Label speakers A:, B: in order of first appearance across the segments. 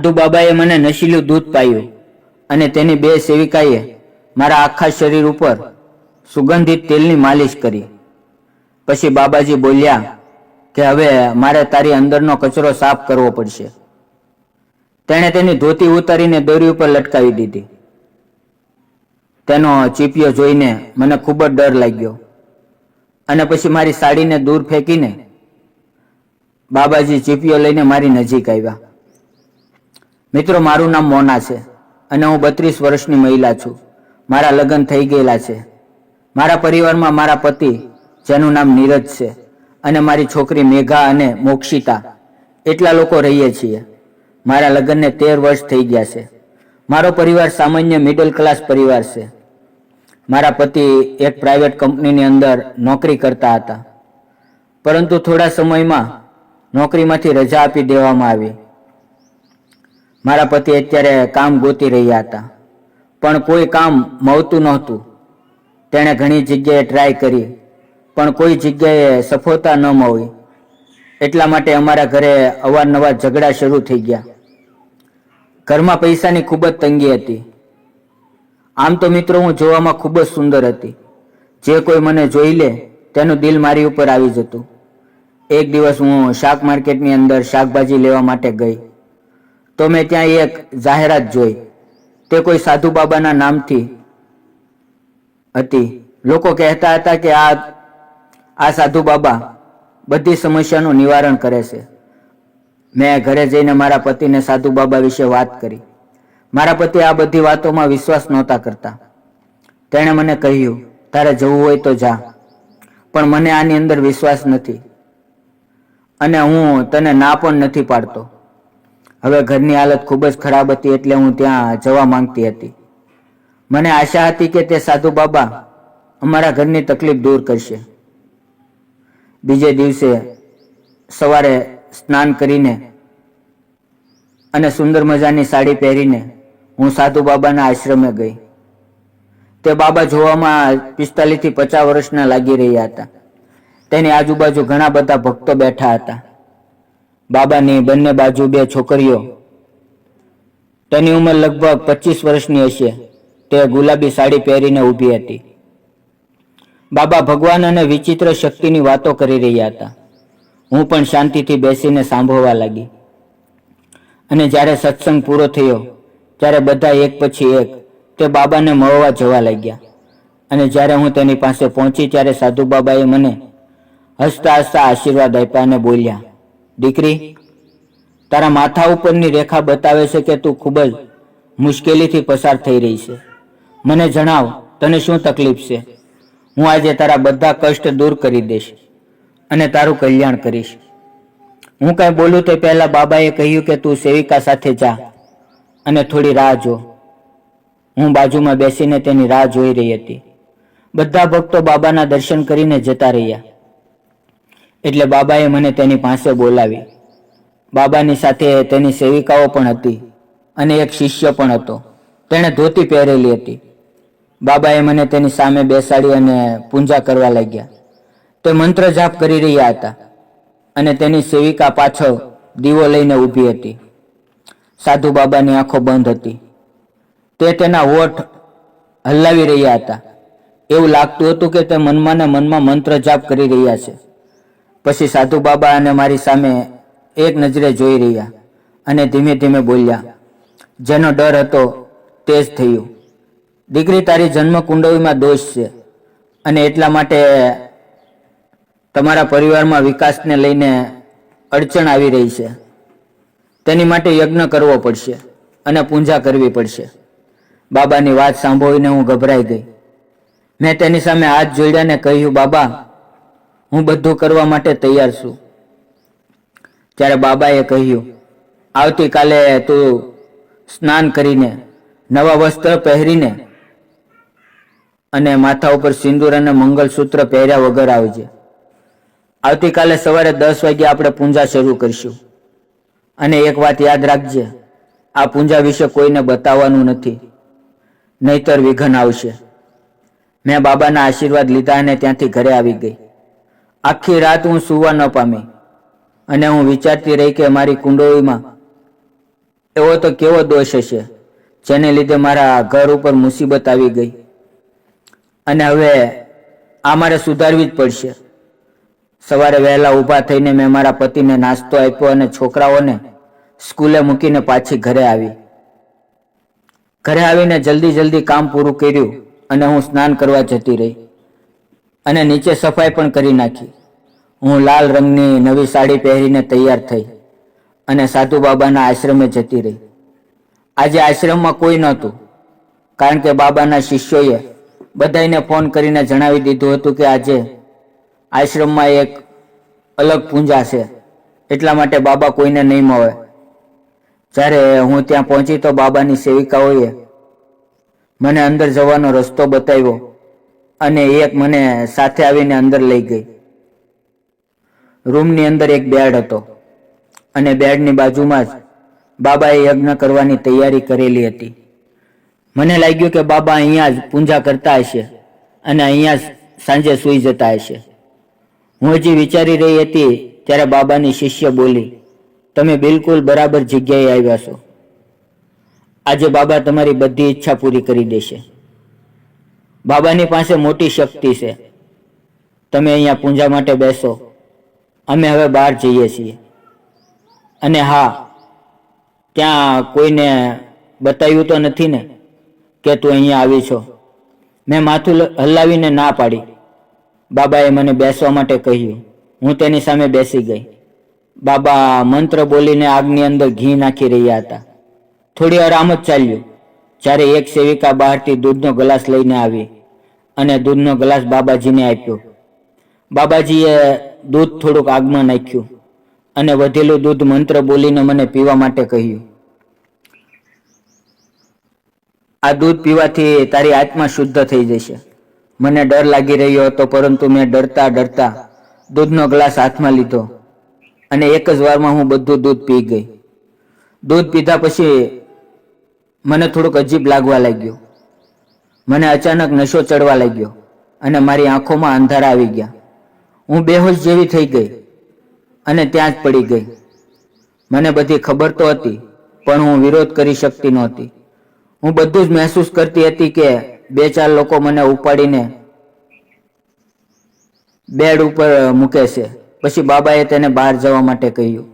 A: સાધુ બાબાએ મને નશીલું દૂધ પાયું અને તેની બે સેવિકાએ મારા આખા શરીર ઉપર સુગંધિત તેલની માલિશ કરી. પછી બાબાજી બોલ્યા કે હવે મારે તારી અંદરનો કચરો સાફ કરવો પડશે. તેણે તેની ધોતી ઉતારીને દોરી ઉપર લટકાવી દીધી. તેનો ચીપિયો જોઈને મને ખૂબ જ ડર લાગ્યો અને પછી મારી સાડીને દૂર ફેંકીને બાબાજી ચીપિયો લઈને મારી નજીક આવ્યા. મિત્રો, મારું નામ મોના છે અને હું 32 વર્ષની મહિલા છું. મારા લગ્ન થઈ ગયેલા છે. મારા પરિવારમાં મારા પતિ, જેનું નામ નીરજ છે, અને મારી છોકરી મેઘા અને મોક્ષિતા, એટલા લોકો રહીએ છીએ. મારા લગ્નને 13 વર્ષ થઈ ગયા છે. મારો પરિવાર સામાન્ય મિડલ ક્લાસ પરિવાર છે. મારા પતિ એક પ્રાઇવેટ કંપનીની અંદર નોકરી કરતા હતા, પરંતુ થોડા સમયમાં નોકરીમાંથી રજા આપી દેવામાં આવી. મારા પતિ અત્યારે કામ ગોતી રહ્યા હતા, પણ કોઈ કામ મળતું નહોતું. તેણે ઘણી જગ્યાએ ટ્રાય કરી, પણ કોઈ જગ્યાએ સફળતા ન મળી. એટલા માટે અમારા ઘરે અવારનવાર ઝઘડા શરૂ થઈ ગયા. ઘરમાં પૈસાની ખૂબ જ તંગી હતી. આમ તો મિત્રો, હું જોવામાં ખૂબ જ સુંદર હતી. જે કોઈ મને જોઈ લે તેનું દિલ મારી ઉપર આવી જતું. એક દિવસ હું શાક માર્કેટની અંદર શાકભાજી લેવા માટે ગઈ તો મેં ત્યાં એક જાહેરાત જોઈ. તે કોઈ સાધુ બાબાના નામથી હતી. લોકો કહેતા હતા કે આ સાધુ બાબા બધી સમસ્યાનું નિવારણ કરે છે. મેં ઘરે જઈને મારા પતિને સાધુ બાબા વિશે વાત કરી. મારા પતિ આ બધી વાતોમાં વિશ્વાસ નહોતા કરતા. તેણે મને કહ્યું, તારે જવું હોય તો જા, પણ મને આની અંદર વિશ્વાસ નથી અને હું તને ના પણ નથી પાડતો. હવે ઘરની હાલત ખૂબ જ ખરાબ હતી, એટલે હું ત્યાં જવા માંગતી હતી. મને આશા હતી કે તે સાધુ બાબા અમારા ઘરની તકલીફ દૂર કરશે. બીજે દિવસે સવારે સ્નાન કરીને અને સુંદર મજાની સાડી પહેરીને હું સાધુ બાબાના આશ્રમે ગઈ. તે બાબા જોવામાં 45 થી 50 વર્ષના લાગી રહ્યા હતા. તેની આજુબાજુ ઘણા બધા ભક્તો બેઠા હતા. બાબાની બંને બાજુ બે છોકરીઓ, તેની ઉંમર લગભગ 25 વર્ષની હશે, તે ગુલાબી સાડી પહેરીને ઊભી હતી. બાબા ભગવાન અને વિચિત્ર શક્તિની વાતો કરી રહ્યા હતા. હું પણ શાંતિથી બેસીને સાંભળવા લાગી. અને જ્યારે સત્સંગ પૂરો થયો ત્યારે બધા એક પછી એક તે બાબાને મળવા જવા લાગ્યા. અને જ્યારે હું તેની પાસે પહોંચી ત્યારે સાધુ બાબાએ મને હસતા હસતા આશીર્વાદ આપ્યા અને બોલ્યા, દીકરી, તારા માથા ઉપરની રેખા બતાવે છે કે તું ખૂબ જ મુશ્કેલીથી પસાર થઈ રહી છે. મને જણાવ, તને શું તકલીફ છે? હું આજે તારા બધા કષ્ટ દૂર કરી દઈશ અને તારું કલ્યાણ કરીશ. હું કંઈ બોલું તે પહેલા બાબાએ કહ્યું કે તું સેવિકા સાથે જા અને થોડી રાહ જો. હું બાજુમાં બેસીને તેની રાહ જોઈ રહી હતી. બધા ભક્તો બાબાના દર્શન કરીને જતા રહ્યા. એટલે બાબાએ મને તેની પાસે બોલાવી. બાબાની સાથે તેની સેવિકાઓ પણ હતી અને એક શિષ્ય પણ હતો. તેણે ધોતી પહેરેલી હતી. બાબાએ મને તેની સામે બેસાડી અને પૂજા કરવા લાગ્યા. તે મંત્ર જાપ કરી રહ્યા હતા અને તેની સેવિકા પાછળ દીવો લઈને ઊભી હતી. સાધુ બાબાની આંખો બંધ હતી. તે તેના હોઠ હલાવી રહ્યા હતા. એવું લાગતું હતું કે તે મનમાં ને મનમાં મંત્ર જાપ કરી રહ્યા છે. પછી સાધુ બાબા અને મારી સામે એક નજરે જોઈ રહ્યા અને ધીમે ધીમે બોલ્યા, જેનો ડર હતો તે જ થયું. દીકરી, તારી જન્મ કુંડળીમાં દોષ છે અને એટલા માટે તમારા પરિવારમાં વિકાસને લઈને અડચણ આવી રહી છે. તેની માટે યજ્ઞ કરવો પડશે અને પૂજા કરવી પડશે. બાબાની વાત સાંભળીને હું ગભરાઈ ગઈ. મેં તેની સામે હાથ જોડ્યાને કહ્યું, બાબા, હું બધું કરવા માટે તૈયાર છું. ત્યારે બાબાએ કહ્યું, આવતીકાલે તું સ્નાન કરીને નવા વસ્ત્ર પહેરીને અને માથા ઉપર સિંદૂર અને મંગલસૂત્ર પહેર્યા વગર આવજે. આવતીકાલે સવારે 10 વાગે આપણે પૂજા શરૂ કરીશું. અને એક વાત યાદ રાખજે, આ પૂજા વિશે કોઈને બતાવવાનું નથી, નહીતર વિઘન આવશે. મેં બાબાના આશીર્વાદ લીધા અને ત્યાંથી ઘરે આવી ગઈ. આખી રાત હું સૂવા ન પામી અને હું વિચારતી રહી કે મારી કુંડળીમાં એવો તો કેવો દોષ હશે જેને લીધે મારા ઘર ઉપર મુસીબત આવી ગઈ, અને હવે આ મારે સુધારવી જ પડશે. સવારે વહેલા ઊભા થઈને મેં મારા પતિને નાસ્તો આપ્યો અને છોકરાઓને સ્કૂલે મૂકીને પાછી ઘરે આવી. ઘરે આવીને જલ્દી કામ પૂરું કર્યું અને હું સ્નાન કરવા જતી રહી અને નીચે સફાઈ પણ કરી નાખી. હું લાલ રંગની નવી સાડી પહેરીને તૈયાર થઈ અને સાધુ બાબાના આશ્રમે જતી રહી. આજે આશ્રમમાં કોઈ નહોતું, કારણ કે બાબાના શિષ્યોએ બધાને ફોન કરીને જણાવી દીધું હતું કે આજે આશ્રમમાં એક અલગ પૂજા છે, એટલા માટે બાબા કોઈને નહીં મળે. જ્યારે હું ત્યાં પહોંચી તો બાબાની સેવિકાઓએ મને અંદર જવાનો રસ્તો બતાવ્યો અને એક મને સાથે આવીને અંદર લઈ ગઈ. રૂમની અંદર એક બેડ હતો અને બેડની બાજુમાં જ બાબાએ યજ્ઞ કરવાની તૈયારી કરેલી હતી. મને લાગ્યું કે બાબા અહીંયા જ પૂજા કરતા હશે અને અહીંયા જ સાંજે સૂઈ જતા હશે. હું હજી વિચારી રહી હતી ત્યારે બાબાની શિષ્ય બોલી, તમે બિલકુલ બરાબર જગ્યાએ આવ્યા છો. આજે બાબા તમારી બધી ઈચ્છા પૂરી કરી દેશે. બાબાની પાસે મોટી શક્તિ છે. તમે અહીંયા પૂજા માટે બેસો, અમે હવે બહાર જઈએ છીએ. અને હા, ત્યાં કોઈને બતાવ્યું તો નથી ને કે તું અહીંયા આવી છો? મેં માથું હલાવીને ના પાડી. બાબાએ મને બેસવા માટે કહ્યું. હું તેની સામે બેસી ગઈ. બાબા મંત્ર બોલીને આગની અંદર ઘી નાખી રહ્યા હતા. થોડી વાર આમ જ ચાલ્યું, જ્યારે એક સેવિકા બહારથી દૂધનો ગ્લાસ લઈને આવી અને દૂધનો ગ્લાસ બાબાજીને આપ્યો. બાબાજીએ દૂધ થોડુંક આગમાં નાખ્યું અને વધેલું દૂધ મંત્ર બોલીને મને પીવા માટે કહ્યું. આ દૂધ પીવાથી તારી આત્મા શુદ્ધ થઈ જશે. મને ડર લાગી રહ્યો હતો, પરંતુ મેં ડરતા દૂધનો ગ્લાસ હાથમાં લીધો અને એક જ વારમાં હું બધું દૂધ પી ગઈ. દૂધ પીધા પછી મને થોડુંક અજીબ લાગવા લાગ્યું. મને અચાનક નશો ચડવા લાગ્યો અને મારી આંખોમાં અંધારા આવી ગયા. હું બેહોશ જેવી થઈ ગઈ અને ત્યાં જ પડી ગઈ. મને બધી ખબર તો હતી, પણ હું વિરોધ કરી શકતી નહોતી. હું બધું જ મહેસૂસ કરતી હતી કે 2-4 લોકો મને ઉપાડીને બેડ ઉપર મૂકે છે. પછી બાબાએ તેને બહાર જવા માટે કહ્યું.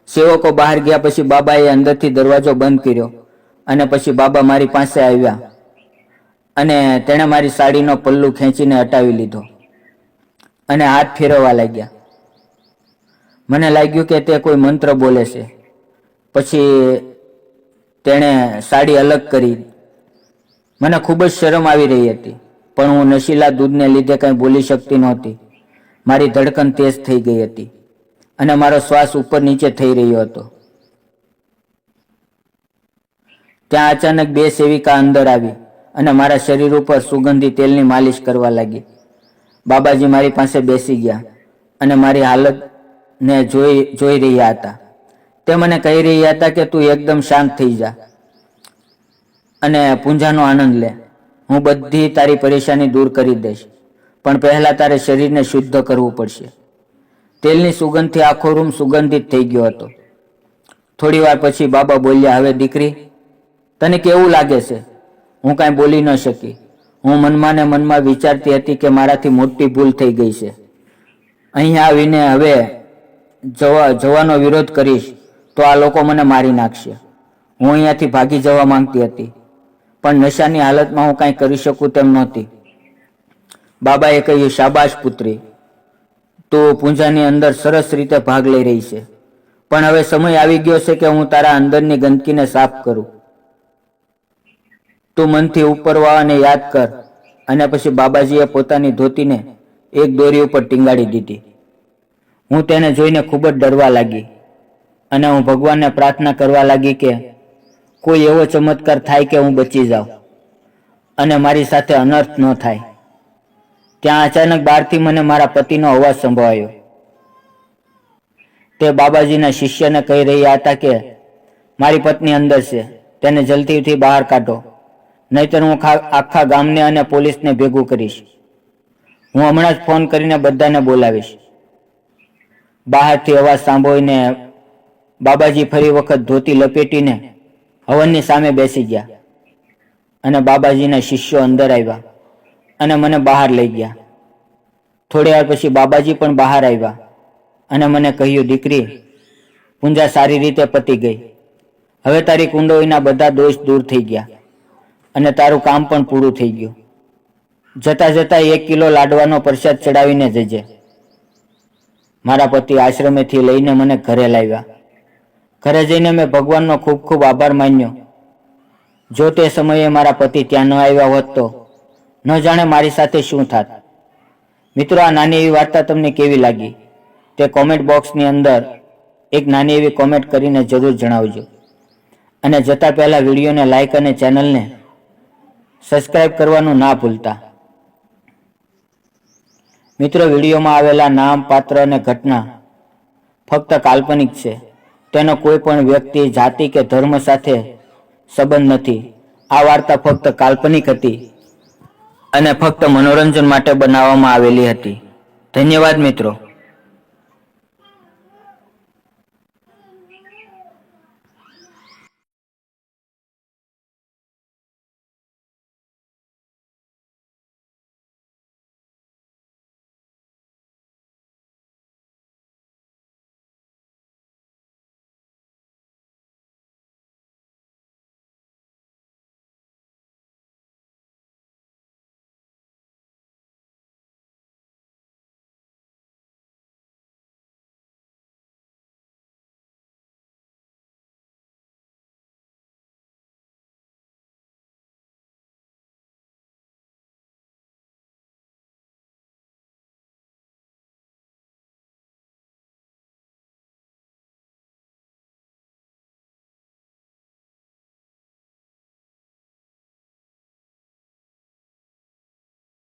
A: સેવકો બહાર ગયા પછી બાબાએ અંદરથી દરવાજો બંધ કર્યો અને પછી બાબા મારી પાસે આવ્યા અને તેણે મારી સાડીનો પલ્લુ ખેંચીને હટાવી લીધો અને હાથ ફેરવવા લાગ્યા. મને લાગ્યું કે તે કોઈ મંત્ર બોલે છે. પછી તેણે સાડી અલગ કરી. મને ખૂબ જ શરમ આવી રહી હતી, પણ હું નશીલા દૂધને લીધે કંઈ બોલી શકતી નહોતી. મારી ધડકન તેજ થઈ ગઈ હતી અને મારો શ્વાસ ઉપર નીચે થઈ રહ્યો હતો. ત્યાં અચાનક 2 સેવિકા અંદર આવી અને મારા શરીર ઉપર સુગંધી તેલની માલિશ કરવા લાગી. બાબાજી મારી પાસે બેસી ગયા અને મારી હાલતને જોઈ રહ્યા હતા. તે મને કહી રહ્યા હતા કે તું એકદમ શાંત થઈ જા અને પૂજાનો આનંદ લે. હું બધી તારી પરેશાની દૂર કરી દઈશ, પણ પહેલા તારે શરીરને શુદ્ધ કરવું પડશે. તેલની સુગંધથી આખો રૂમ સુગંધિત થઈ ગયો હતો. થોડી વાર પછી બાબા બોલ્યા, હવે દીકરી, તને કેવું લાગે છે? હું કાંઈ બોલી ન શકી. હું મનમાં ને મનમાં વિચારતી હતી કે મારાથી મોટી ભૂલ થઈ ગઈ છે. અહીં આવીને હવે જવાનો વિરોધ કરીશ તો આ લોકો મને મારી નાખશે. હું અહીંયાથી ભાગી જવા માંગતી હતી, પણ નશાની હાલતમાં હું કાંઈ કરી શકું તેમ નહોતી. બાબાએ કહ્યું, શાબાશ પુત્રી, તું પૂજાની અંદર સરસ રીતે ભાગ લઈ રહી છે, પણ હવે સમય આવી ગયો છે કે હું તારા અંદરની ગંદકીને સાફ કરું. તું મનથી ઉપરવાળાને યાદ કર. અને પછી બાબાજીએ પોતાની ધોતીને એક દોરી ઉપર ટીંગાડી દીધી. હું તેને જોઈને ખૂબ જ ડરવા લાગી અને હું ભગવાનને પ્રાર્થના કરવા લાગી કે કોઈ એવો ચમત્કાર થાય કે હું બચી જાઉં અને મારી સાથે અનર્થ ન થાય. ત્યાં અચાનક બહારથી મને મારા પતિનો અવાજ સંભળાયો. તે બાબાજીના શિષ્યને કહી રહ્યા હતા કે મારી પત્ની અંદર છે, તેને જલ્દીથી બહાર કાઢો, નહીતર હું આખા ગામને અને પોલીસને ભેગું કરીશ. હું હમણાં જ ફોન કરીને બધાને બોલાવીશ. બહારથી અવાજ સાંભળીને બાબાજી ફરી વખત ધોતી લપેટીને હવનની સામે બેસી ગયા અને બાબાજીના શિષ્યો અંદર આવ્યા અને મને બહાર લઈ ગયા. થોડી વાર પછી બાબાજી પણ બહાર આવ્યા અને મને કહ્યું, દીકરી, પૂંજા સારી રીતે પતી ગઈ. હવે તારી કુંડળીના બધા દોષ દૂર થઈ ગયા અને તારું કામ પણ પૂરું થઈ ગયું. જતા જતા 1 કિલો લાડવાનો પ્રસાદ ચડાવીને જજે. મારા પતિ આશ્રમેથી લઈને મને ઘરે લાવ્યા. ઘરે જઈને મેં ભગવાનનો ખૂબ ખૂબ આભાર માન્યો. જો તે સમયે મારા પતિ ત્યાં ન આવ્યા હોત તો ન જાણે મારી સાથે શું થાત. મિત્રો, આ નાની એવી વાર્તા તમને કેવી લાગી તે કોમેન્ટ બોક્સની અંદર એક નાની એવી કોમેન્ટ કરીને જરૂર જણાવજો. અને જતા પહેલા વિડીયોને લાઈક અને ચેનલને સબસ્ક્રાઇબ કરવાનું ના ભૂલતા. મિત્રો, વિડીયોમાં આવેલા નામ, પાત્ર અને ઘટના ફક્ત કાલ્પનિક છે. તેનો કોઈ પણ વ્યક્તિ, જાતિ કે ધર્મ સાથે સંબંધ નથી. આ વાર્તા ફક્ત કાલ્પનિક હતી અને ફક્ત મનોરંજન માટે બનાવવામાં આવેલી હતી. ધન્યવાદ મિત્રો.